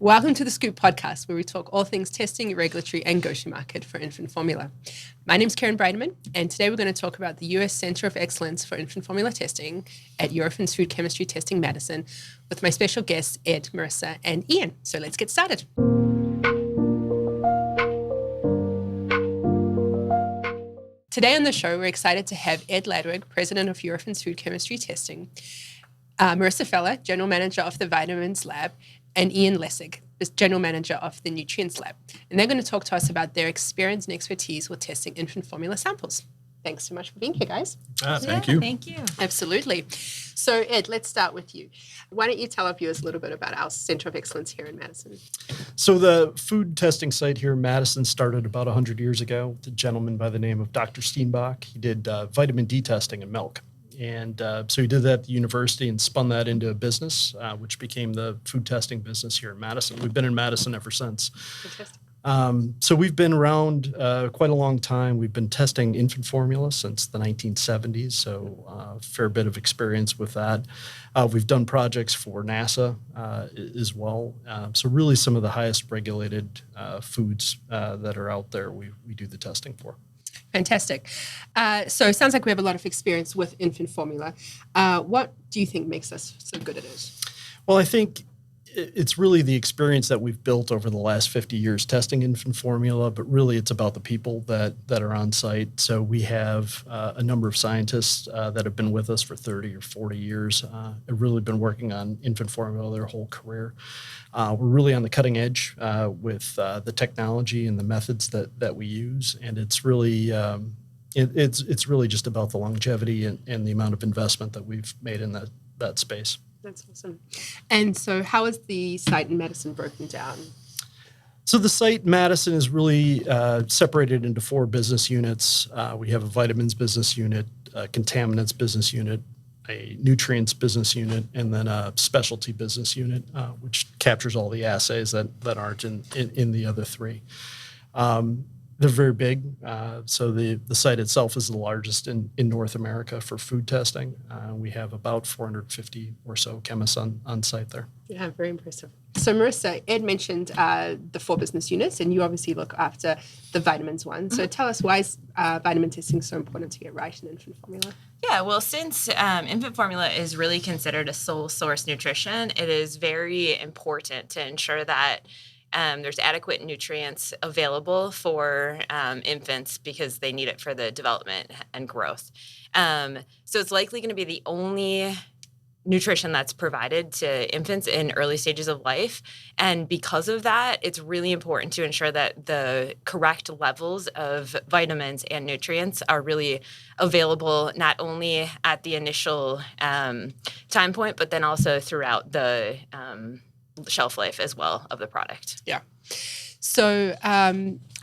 Welcome to the Scoop podcast, where we talk all things testing, regulatory, and go-to-market for infant formula. My name's Karen Breideman, and today we're going to talk about the US Center of Excellence for Infant Formula Testing at Eurofins Food Chemistry Testing Madison with my special guests, Ed, Marisa, and Ian. So let's get started. Today on the show, we're excited to have Ed Ladwig, President of Eurofins Food Chemistry Testing, Marisa Feller, General Manager of the Vitamins Lab, and Ian Laessig, the General Manager of the Nutrients Lab. And they're going to talk to us about their experience and expertise with testing infant formula samples. Thanks so much for being here, guys. Thank you. Thank you. Absolutely. So, Ed, let's start with you. Why don't you tell our viewers a little bit about our Center of Excellence here in Madison? So the food testing site here in Madison started about 100 years ago with a gentleman by the name of Dr. Steenbach. He did vitamin D testing in milk. And so he did that at the university and spun that into a business, which became the food testing business here in Madison. We've been in Madison ever since. Fantastic. So we've been around quite a long time. We've been testing infant formula since the 1970s, so a fair bit of experience with that. We've done projects for NASA as well. So really some of the highest regulated foods that are out there, we do the testing for. Fantastic. So it sounds like we have a lot of experience with infant formula. What do you think makes us so good at it? Well, I think it's really the experience that we've built over the last 50 years testing infant formula, but really it's about the people that are on site. So we have a number of scientists that have been with us for 30 or 40 years, have really been working on infant formula their whole career. We're really on the cutting edge with the technology and the methods that we use, and it's really it's really just about the longevity and the amount of investment that we've made in that space. That's awesome. And so how is the site in Madison broken down? So the site in Madison is really separated into 4 business units. We have a vitamins business unit, a contaminants business unit, a nutrients business unit, and then a specialty business unit, which captures all the assays that aren't in the other 3. They're very big. So the site itself is the largest in North America for food testing. We have about 450 or so chemists on site there. Yeah, very impressive. So Marisa, Ed mentioned the 4 business units, and you obviously look after the vitamins one. So tell us, why is vitamin testing so important to get right in infant formula? Yeah, well, since infant formula is really considered a sole source nutrition, it is very important to ensure that there's adequate nutrients available for infants because they need it for the development and growth. So it's likely going to be the only nutrition that's provided to infants in early stages of life. And because of that, it's really important to ensure that the correct levels of vitamins and nutrients are really available not only at the initial time point, but then also throughout the shelf life as well of the product. Yeah. So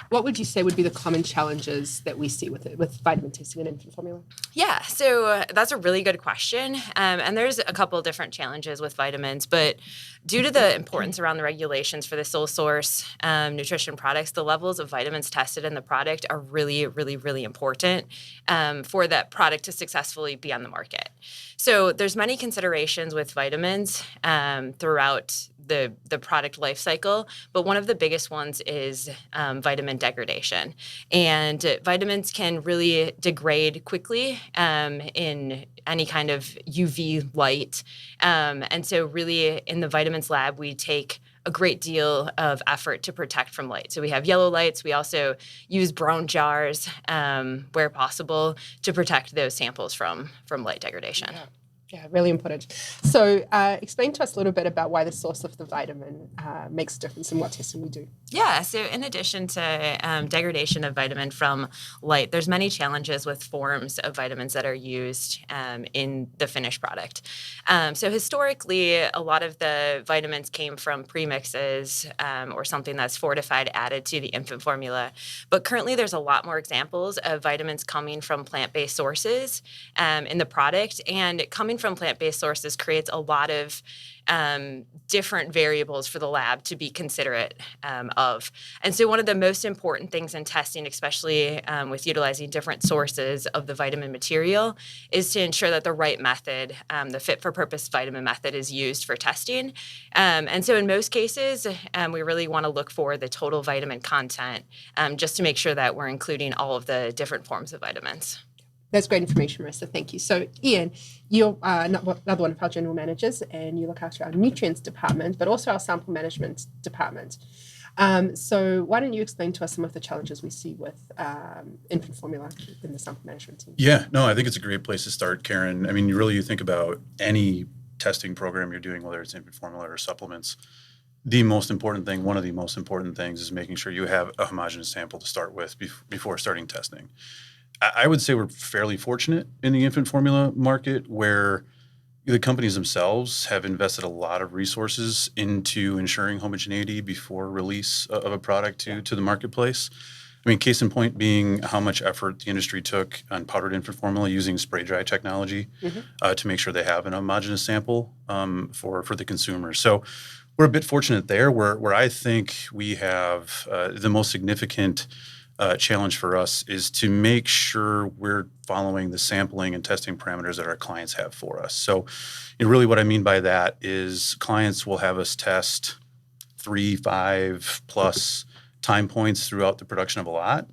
what would you say would be the common challenges that we see with vitamin testing and infant formula? Yeah, so that's a really good question. And there's a couple of different challenges with vitamins, but due to the importance around the regulations for the sole source nutrition products, the levels of vitamins tested in the product are really, really, really important for that product to successfully be on the market. So there's many considerations with vitamins throughout the product life cycle, but one of the biggest ones is vitamin degradation. And vitamins can really degrade quickly in any kind of UV light. And so really in the vitamins lab, we take a great deal of effort to protect from light. So we have yellow lights. We also use brown jars where possible to protect those samples from light degradation. Yeah, really important. So explain to us a little bit about why the source of the vitamin makes a difference in what testing we do. Yeah, so in addition to degradation of vitamin from light, there's many challenges with forms of vitamins that are used in the finished product. So historically, a lot of the vitamins came from premixes or something that's fortified added to the infant formula. But currently, there's a lot more examples of vitamins coming from plant-based sources in the product and coming testing from plant-based sources creates a lot of different variables for the lab to be considerate of. And so one of the most important things in testing, especially with utilizing different sources of the vitamin material, is to ensure that the right method, the fit-for-purpose vitamin method, is used for testing. And so in most cases, we really want to look for the total vitamin content just to make sure that we're including all of the different forms of vitamins. That's great information, Marisa. Thank you. So, Ian, you're another one of our general managers, and you look after our nutrients department, but also our sample management department. So why don't you explain to us some of the challenges we see with infant formula in the sample management team? Yeah, no, I think it's a great place to start, Karen. I mean, you think about any testing program you're doing, whether it's infant formula or supplements. One of the most important things is making sure you have a homogeneous sample to start with before starting testing. I would say we're fairly fortunate in the infant formula market where the companies themselves have invested a lot of resources into ensuring homogeneity before release of a product to the marketplace. I mean, case in point being how much effort the industry took on powdered infant formula using spray dry technology to make sure they have an homogeneous sample for the consumer. So we're a bit fortunate there where I think we have the most significant challenge for us is to make sure we're following the sampling and testing parameters that our clients have for us. So really what I mean by that is clients will have us test 3, 5 plus time points throughout the production of a lot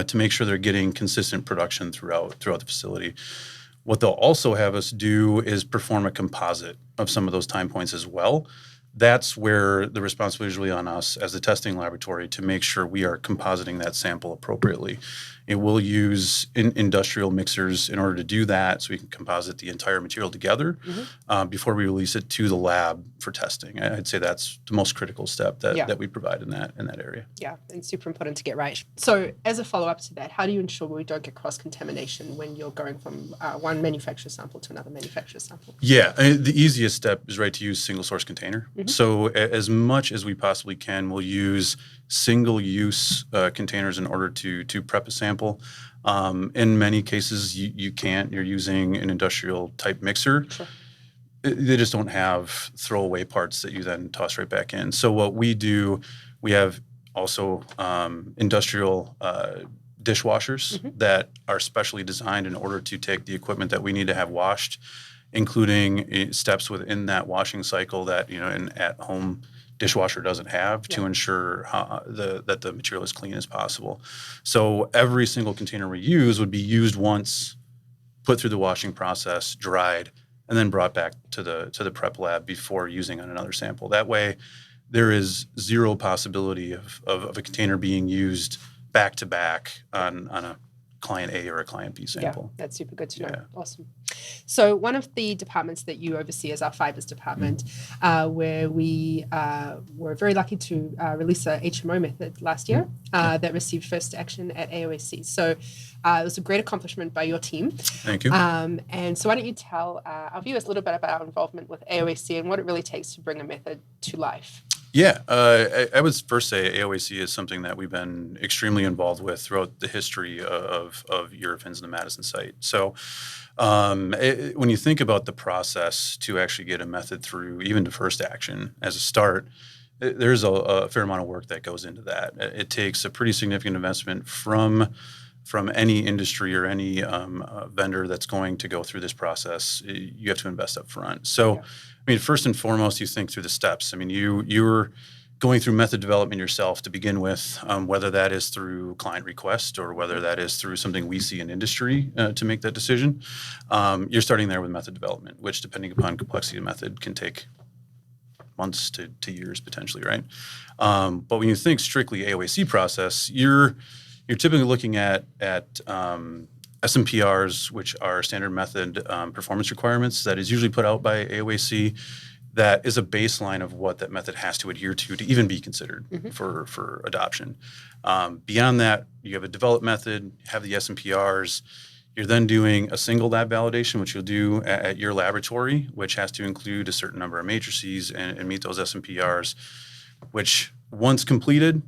to make sure they're getting consistent production throughout the facility. What they'll also have us do is perform a composite of some of those time points as well. That's where the responsibility is really on us as the testing laboratory to make sure we are compositing that sample appropriately. And we'll use industrial mixers in order to do that so we can composite the entire material together before we release it to the lab for testing. I'd say that's the most critical step that we provide in that area. Yeah, and super important to get right. So as a follow-up to that, how do you ensure we don't get cross-contamination when you're going from one manufacturer sample to another manufacturer sample? Yeah, the easiest step is to use single-source container. So as much as we possibly can, we'll use single-use containers in order to prep a sample. In many cases, you can't. You're using an industrial-type mixer. Sure. They just don't have throwaway parts that you then toss right back in. So what we do, we have also industrial dishwashers that are specially designed in order to take the equipment that we need to have washed, including steps within that washing cycle that an at-home dishwasher doesn't have to ensure that the material is clean as possible. So every single container we use would be used once, put through the washing process, dried, and then brought back to the prep lab before using on another sample. That way, there is zero possibility of a container being used back to back on a client A or a client B sample. Yeah, that's super good to know. Yeah. Awesome. So one of the departments that you oversee is our fibers department, where we were very lucky to release a HMO method last year that received first action at AOAC. So it was a great accomplishment by your team. Thank you. And so why don't you tell our viewers a little bit about our involvement with AOAC and what it really takes to bring a method to life? Yeah, I would first say AOAC is something that we've been extremely involved with throughout the history of Eurofins and the Madison site. So when you think about the process to actually get a method through, even to first action as a start, there's a fair amount of work that goes into that. It takes a pretty significant investment from any industry or any vendor that's going to go through this process. You have to invest up front. So, I mean, first and foremost, you think through the steps. I mean, you're going through method development yourself to begin with, whether that is through client request or whether that is through something we see in industry to make that decision. You're starting there with method development, which, depending upon complexity of method, can take months to years potentially, right? But when you think strictly AOAC process, you're typically looking at SMPRs, which are standard method performance requirements that is usually put out by AOAC. That is a baseline of what that method has to adhere to even be considered for adoption. Beyond that, you have a developed method, have the SMPRs. You're then doing a single lab validation, which you'll do at your laboratory, which has to include a certain number of matrices and meet those SMPRs, which once completed,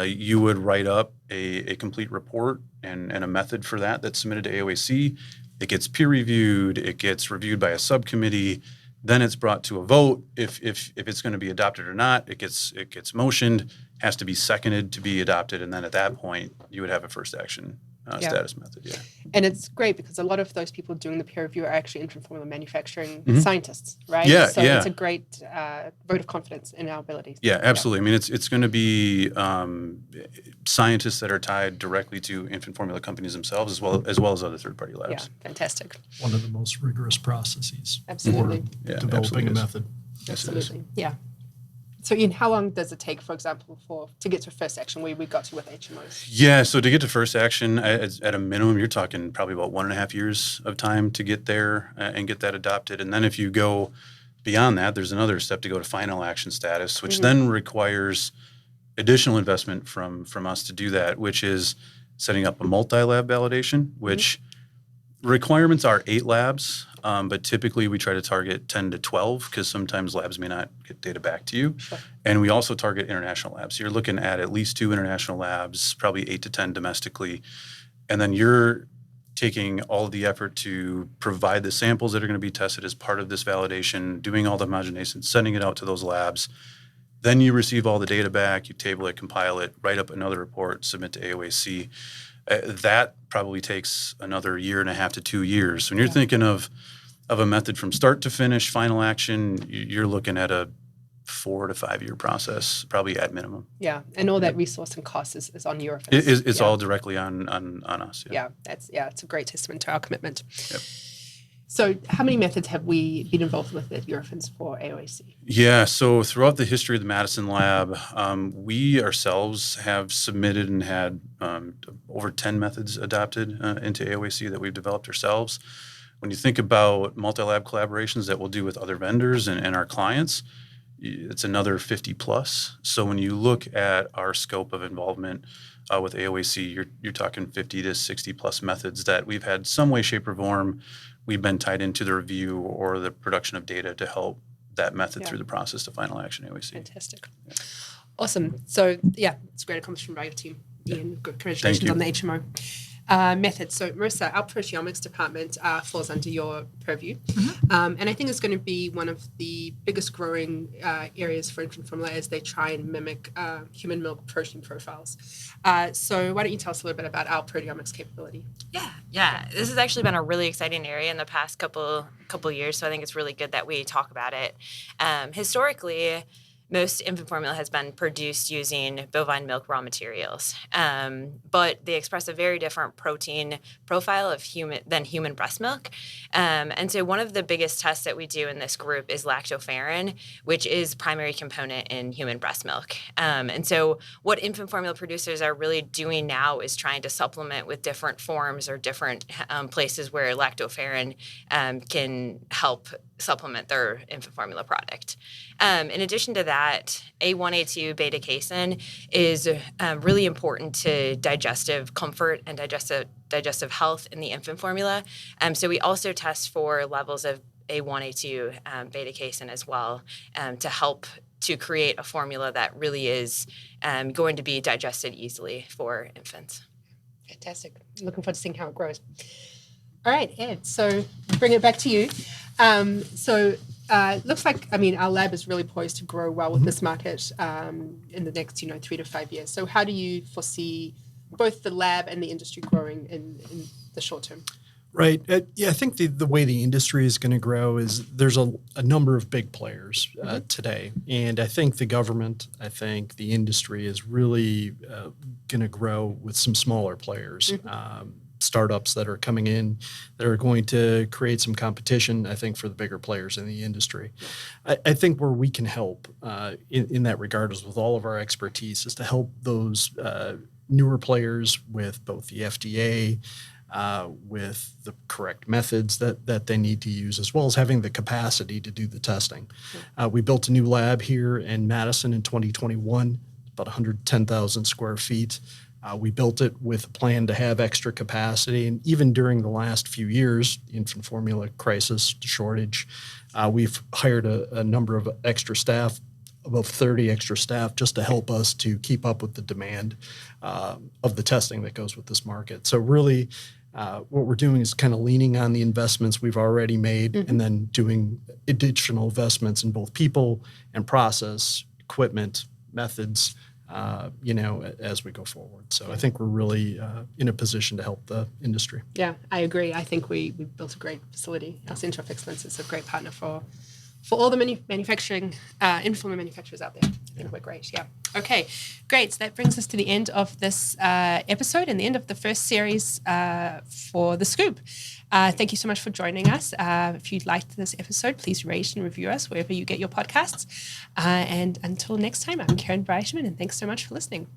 you would write up a complete report and a method for that's submitted to AOAC. it gets peer reviewed, it gets reviewed by a subcommittee, then it's brought to a vote. If it's going to be adopted or not, it gets motioned, has to be seconded to be adopted, and then at that point you would have a first action status method. Yeah. And it's great because a lot of those people doing the peer review are actually infant formula manufacturing scientists, right? Yeah, so yeah. it's a great vote of confidence in our abilities. Yeah, absolutely. I mean, it's going to be scientists that are tied directly to infant formula companies themselves, as well as other third-party labs. Yeah, fantastic. One of the most rigorous processes Absolutely. Yeah, for developing a method. Yes, it is. Absolutely. Yeah. So Ian, how long does it take, for example, to get to first action where we got to with HMOs? Yeah, so to get to first action, at a minimum, you're talking probably about 1.5 years of time to get there and get that adopted. And then if you go beyond that, there's another step to go to final action status, which then requires additional investment from us to do that, which is setting up a multi-lab validation, which requirements are 8 labs, but typically we try to target 10 to 12 because sometimes labs may not get data back to you. Sure. And we also target international labs. So you're looking at least 2 international labs, probably 8 to 10 domestically. And then you're taking all of the effort to provide the samples that are going to be tested as part of this validation, doing all the homogenation, sending it out to those labs. Then you receive all the data back, you table it, compile it, write up another report, submit to AOAC. That probably takes another 1.5 to 2 years. When you're thinking of a method from start to finish, final action, you're looking at a 4 to 5 year process, probably at minimum. Yeah, and all that resource and cost is on Eurofins. It's all directly on us. Yeah, it's a great testament to our commitment. Yep. So how many methods have we been involved with at Eurofins for AOAC? Yeah, so throughout the history of the Madison lab, we ourselves have submitted and had over 10 methods adopted into AOAC that we've developed ourselves. When you think about multi-lab collaborations that we'll do with other vendors and our clients, it's another 50 plus. So when you look at our scope of involvement with AOAC, you're talking 50 to 60 plus methods that we've had some way, shape, or form. We've been tied into the review or the production of data to help that method through the process to final action AOAC. Fantastic. Yeah. Awesome. So it's a great accomplishment by your team. Ian, congratulations on the HMO. Method. So Marisa, our proteomics department falls under your purview. And I think it's going to be one of the biggest growing areas for infant formula as they try and mimic human milk protein profiles. So why don't you tell us a little bit about our proteomics capability? Yeah. This has actually been a really exciting area in the past couple years, so I think it's really good that we talk about it. Historically, most infant formula has been produced using bovine milk raw materials, but they express a very different protein profile than human breast milk. And so one of the biggest tests that we do in this group is lactoferrin, which is primary component in human breast milk. And so what infant formula producers are really doing now is trying to supplement with different forms or different places where lactoferrin can help supplement their infant formula product. In addition to that, A1, A2 beta casein is really important to digestive comfort and digestive health in the infant formula. So we also test for levels of A1, A2 beta casein as well to help to create a formula that really is going to be digested easily for infants. Fantastic. Looking forward to seeing how it grows. All right, Ed, so bring it back to you. Looks like, our lab is really poised to grow well with this market in the next, 3 to 5 years. So how do you foresee both the lab and the industry growing in the short term? Right. I think the way the industry is going to grow is there's a number of big players today. And I think the government, the industry is really going to grow with some smaller players. Startups that are coming in that are going to create some competition, I think, for the bigger players in the industry. I think where we can help in that regard is with all of our expertise is to help those newer players with both the FDA, with the correct methods that they need to use, as well as having the capacity to do the testing. We built a new lab here in Madison in 2021, about 110,000 square feet. We built it with a plan to have extra capacity, and even during the last few years, infant formula crisis, shortage, we've hired a number of extra staff, about 30 extra staff, just to help us to keep up with the demand of the testing that goes with this market. So really, What we're doing is kind of leaning on the investments we've already made and then doing additional investments in both people and process, equipment, methods, as we go forward. So I think we're really in a position to help the industry. Yeah, I agree. I think we built a great facility. Our Center of Excellence is a great partner for all the manufacturing, informal manufacturers out there. I think we're great, yeah. Okay, great. So that brings us to the end of this episode and the end of the first series for The Scoop. Thank you so much for joining us. If you liked this episode, please rate and review us wherever you get your podcasts. And until next time, I'm Karen Breitman, and thanks so much for listening.